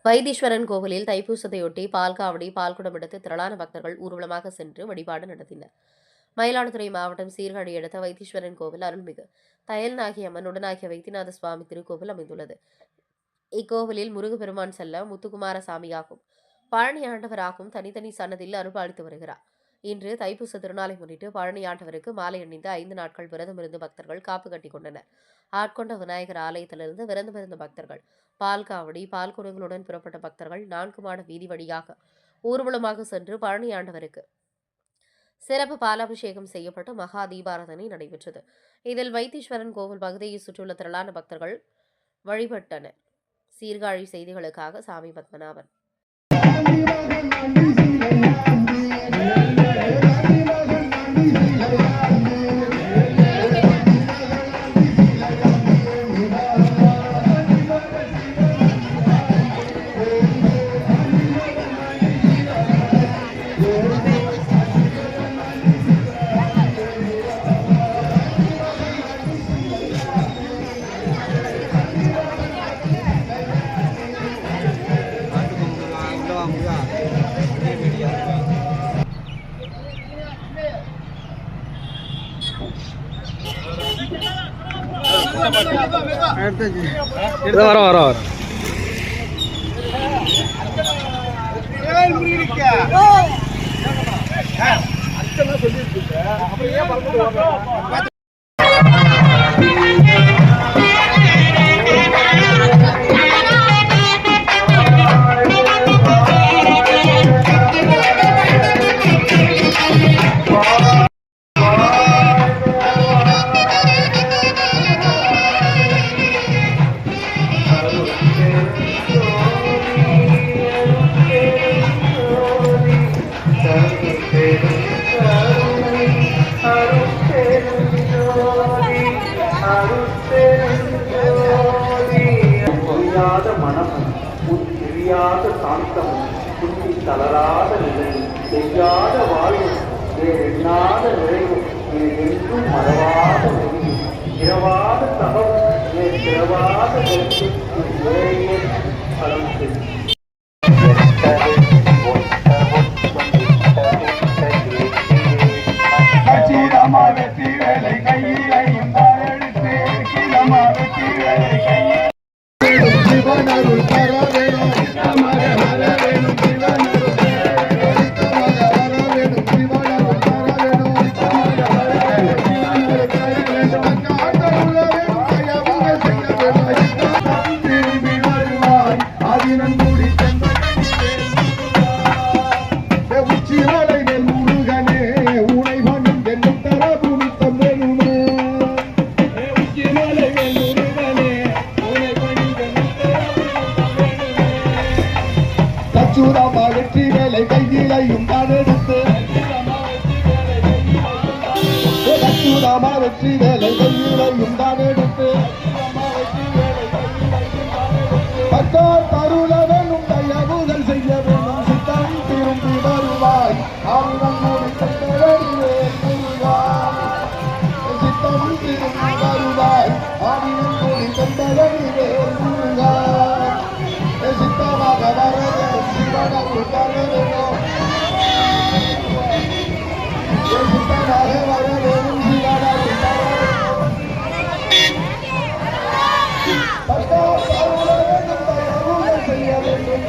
வைத்தீஸ்வரன் கோவிலில் தைப்பூசத்தையொட்டி பால்காவடி பால்குடம் எடுத்து திரளான பக்தர்கள் ஊர்வலமாக சென்று வழிபாடு நடத்தினர். மயிலாடுதுறை மாவட்டம் சீர்காழி அடுத்த வைத்தீஸ்வரன் கோவில் அருள்மிகு தையல்நாயகி அம்மன் உடனாகிய வைத்தியநாத சுவாமி திருக்கோவில் அமைந்துள்ளது. இக்கோவிலில் முருகப்பெருமான் செல்ல முத்துக்குமாரசாமியாகும் பழனி ஆண்டவராகவும் தனித்தனி சன்னதியில் அருள்பாலித்து வருகிறார். இன்று தைப்பூச திருநாளை முன்னிட்டு பழனி ஆண்டவருக்கு மாலை அணிந்து 5 நாட்கள் விரதம் இருந்து பக்தர்கள் காப்பு கட்டி கொண்டனர். ஆட்கொண்ட விநாயகர் ஆலயத்திலிருந்து விரதம் இருந்த பக்தர்கள் பால் காவடி பால் குடங்களுடன் புறப்பட்ட பக்தர்கள் 4 மாட வீதி வழியாக ஊர்வலமாக சென்று பழனி ஆண்டவருக்கு சிறப்பு பாலாபிஷேகம் செய்யப்பட்டு மகா தீபாராதனை நடைபெற்றது. இதில் வைத்தீஸ்வரன் கோவில் பகுதியை சுற்றியுள்ள திரளான பக்தர்கள் வழிபட்டனர். சீர்காழி செய்திகளுக்காக சாமி பத்மநாபன். வர சாந்தமும் குந்தி தளராத நிலையும் செய்யாத வாழ்வும் வேறெண்ணாத நிறைவும் என்றும் மறவாத நெறியும் இரவாத தகவும் திறவாத நிலையே அளவு வெற்றி வேலை கையிலையும் எடுத்து வெற்றி வேலை கையில் வெற்றி வேலை கையிலையும் எடுத்து வெற்றி வேலை கையிலையும் எடுத்து பத்தார் தருளவனும் தயவுகள் செய்ய வேணும் சித்தம் திரும்பி வருவாய் ஆயுதம் மூடி சித்தம் திரும்பி வருவாய் ஆயுதம் மூடி கொண்டவனிலே சித்தமாக வர செய்ய வேண்டும்